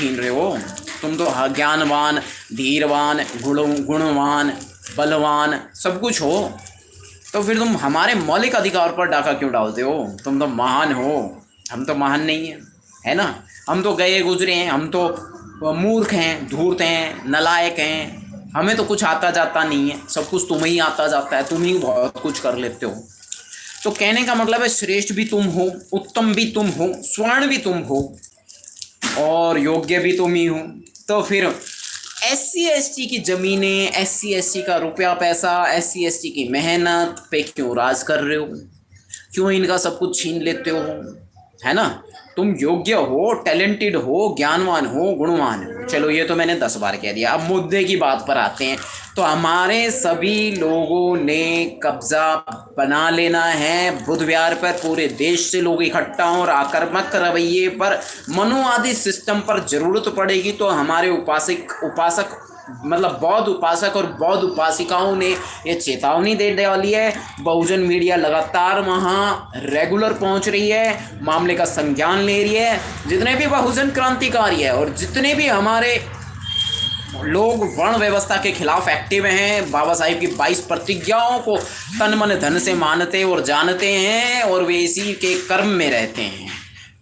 छीन रहे हो। तुम तो ज्ञानवान, धीरवान, गुणवान, बलवान सब कुछ हो, तो फिर तुम हमारे मौलिक अधिकार पर डाका क्यों डालते हो? तुम तो महान हो, हम तो महान नहीं हैं, है ना? हम तो गए गुजरे हैं, हम तो मूर्ख हैं, धूर्त हैं, नालायक हैं, हमें तो कुछ आता जाता नहीं है, सब कुछ तुम्हें ही आता जाता है, तुम ही बहुत कुछ कर लेते हो। तो कहने का मतलब है श्रेष्ठ भी तुम हो, उत्तम भी तुम हो, स्वर्ण भी तुम हो और योग्य भी तुम ही हो। तो फिर SC ST की ज़मीनें, SC ST का रुपया पैसा, SC ST की मेहनत पे क्यों राज कर रहे हो? क्यों इनका सब कुछ छीन लेते हो? है ना? तुम योग्य हो, टैलेंटेड हो, ज्ञानवान हो, गुणवान हो। चलो ये तो मैंने 10 बार कह दिया। अब मुद्दे की बात पर आते हैं। तो हमारे सभी लोगों ने कब्जा बना लेना है बुध विहार पर। पूरे देश से लोग इकट्ठा हों और आक्रामक रवैये पर, मनोवादी सिस्टम पर जरूरत पड़ेगी तो हमारे उपासक मतलब बौद्ध उपासक और बौद्ध उपासिकाओं ने ये चेतावनी दे डाली है। बहुजन मीडिया लगातार वहाँ रेगुलर पहुँच रही है, मामले का संज्ञान ले रही है। जितने भी बहुजन क्रांतिकारी है और जितने भी हमारे लोग वर्ण व्यवस्था के खिलाफ एक्टिव हैं, बाबा साहिब की 22 प्रतिज्ञाओं को तन मन धन से मानते और जानते हैं और वे इसी के कर्म में रहते हैं।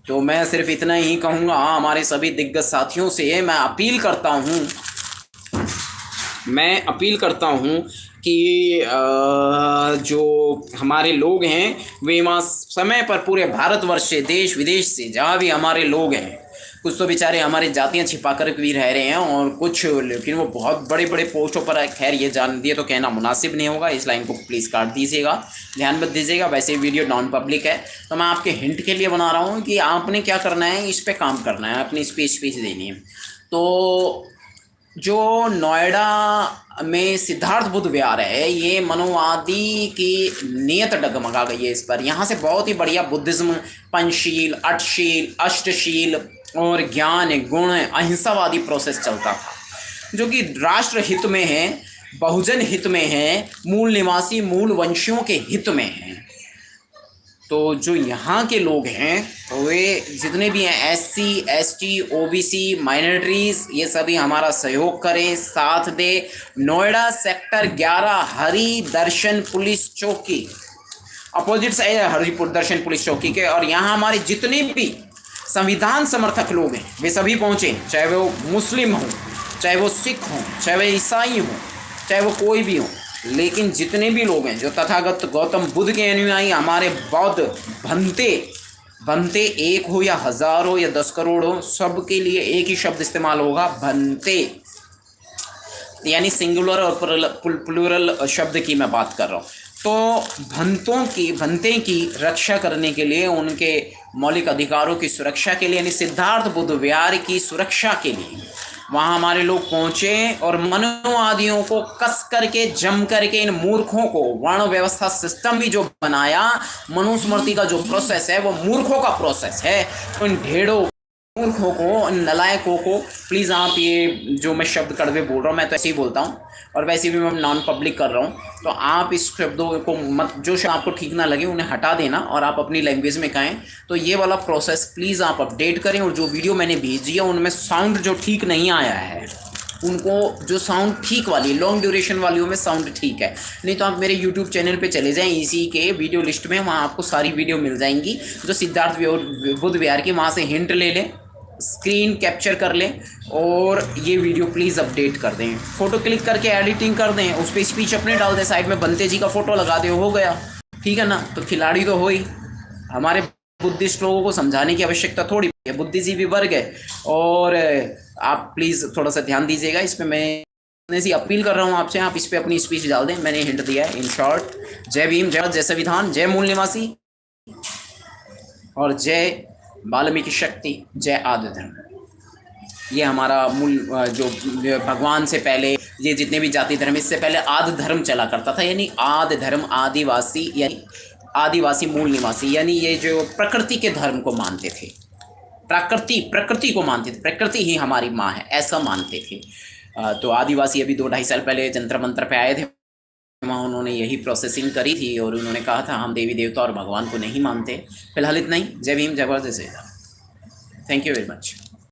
तो मैं सिर्फ इतना ही कहूँगा, हमारे सभी दिग्गज साथियों से मैं अपील करता हूँ कि जो हमारे लोग हैं वे वहाँ समय पर पूरे भारतवर्ष से, देश विदेश से, जहाँ भी हमारे लोग हैं, कुछ तो बेचारे हमारी जातियाँ छिपा कर भी रह रहे हैं और कुछ लेकिन वो बहुत बड़े बड़े पोस्टों पर। खैर ये जान दिए तो कहना मुनासिब नहीं होगा, इस लाइन को प्लीज़ काट दीजिएगा, ध्यान मत दीजिएगा। वैसे ही वीडियो नॉन पब्लिक है तो मैं आपके हिंट के लिए बना रहा हूँ कि आपने क्या करना है, इस पर काम करना है, अपनी स्पीच देनी है। तो जो नोएडा में सिद्धार्थ बुद्ध विहार है, ये मनोवादी की नीयत डगमगा गई है इस पर। यहाँ से बहुत ही बढ़िया बुद्धिज्म, पंचशील, अठशील, अष्टशील और ज्ञान, गुण, अहिंसावादी प्रोसेस चलता था, जो कि राष्ट्र हित में है, बहुजन हित में है, मूल निवासी मूल वंशियों के हित में है। तो जो यहाँ के लोग हैं तो वे जितने भी हैं, SC ST OBC माइनॉरिटीज़, ये सभी हमारा सहयोग करें, साथ दे। नोएडा सेक्टर 11 हरि दर्शन पुलिस चौकी, अपोजिट साइड है हरि दर्शन पुलिस चौकी के। और यहाँ हमारे जितने भी संविधान समर्थक लोग हैं वे सभी पहुँचे, चाहे वो मुस्लिम हों, चाहे वो सिख हों, चाहे वो ईसाई हों, चाहे वो कोई भी हों, लेकिन जितने भी लोग हैं जो तथागत गौतम बुद्ध के अनुयायी, हमारे बौद्ध बनते 1 हो या 1000 हो या 10 करोड़ हो, सब के लिए एक ही शब्द इस्तेमाल होगा, बनते, यानी सिंगुलर और प्लूरल शब्द की मैं बात कर रहा हूँ। तो भंते की रक्षा करने के लिए, उनके मौलिक अधिकारों की सुरक्षा के लिए, यानी सिद्धार्थ बुद्ध विहार की सुरक्षा के लिए वहाँ हमारे लोग पहुँचे और मनोवादियों को कस करके, जम करके, इन मूर्खों को, वर्ण व्यवस्था सिस्टम भी जो बनाया, मनुस्मृति का जो प्रोसेस है वो मूर्खों का प्रोसेस है। तो इन ढेड़ों मूर्खों को, इन नलायकों को प्लीज़, आप ये जो मैं शब्द कड़वे बोल रहा हूँ, मैं तो ऐसे ही बोलता हूँ और वैसे भी मैं नॉन पब्लिक कर रहा हूँ, तो आप इस शब्दों को मत, जो आपको ठीक ना लगे उन्हें हटा देना और आप अपनी लैंग्वेज में कहें। तो ये वाला प्रोसेस प्लीज़ आप अपडेट करें। और जो वीडियो मैंने भेजी है उनमें साउंड जो ठीक नहीं आया है, उनको जो साउंड ठीक वाली, लॉन्ग ड्यूरेशन वाली में साउंड ठीक है, नहीं तो आप मेरे यूट्यूब चैनल पे चले जाएं, इसी के वीडियो लिस्ट में, वहाँ आपको सारी वीडियो मिल जाएंगी जो सिद्धार्थ बुद्ध विहार की, वहाँ से हिंट ले लें, स्क्रीन कैप्चर कर लें और ये वीडियो प्लीज़ अपडेट कर दें, फ़ोटो क्लिक करके एडिटिंग कर दें, उस पर स्पीच अपने डाल दें, साइड में बनते जी का फ़ोटो लगा दें, हो गया, ठीक है ना? तो खिलाड़ी तो हो ही। हमारे बुद्धिस्ट लोगों को समझाने की आवश्यकता थोड़ी है, बुद्धिजीवी वर्ग है। और आप प्लीज़ थोड़ा सा ध्यान दीजिएगा इस पर, मैं सी अपील कर रहा हूँ आपसे, आप इस पर अपनी स्पीच डाल दें, मैंने हिंट दिया है। इन शॉर्ट, जय भीम, जय संविधान, जय मूल निवासी और जय वाल्मीकि शक्ति, जय आदि धर्म। ये हमारा मूल जो भगवान से पहले ये जितने भी जाति धर्म, इससे पहले आदि धर्म चला करता था, यानी आदि धर्म, आदिवासी, यानी आदिवासी मूल निवासी, यानी ये जो प्रकृति के धर्म को मानते थे, प्रकृति को मानते थे, प्रकृति ही हमारी माँ है, ऐसा मानते थे। तो आदिवासी अभी 2-2.5 साल पहले जंतर मंतर पे आए थे, वहाँ उन्होंने यही प्रोसेसिंग करी थी और उन्होंने कहा था हम देवी देवता और भगवान को नहीं मानते। फिलहाल इतना ही। जय भीम, जय भारत, जय Shri Ram. Thank you very much.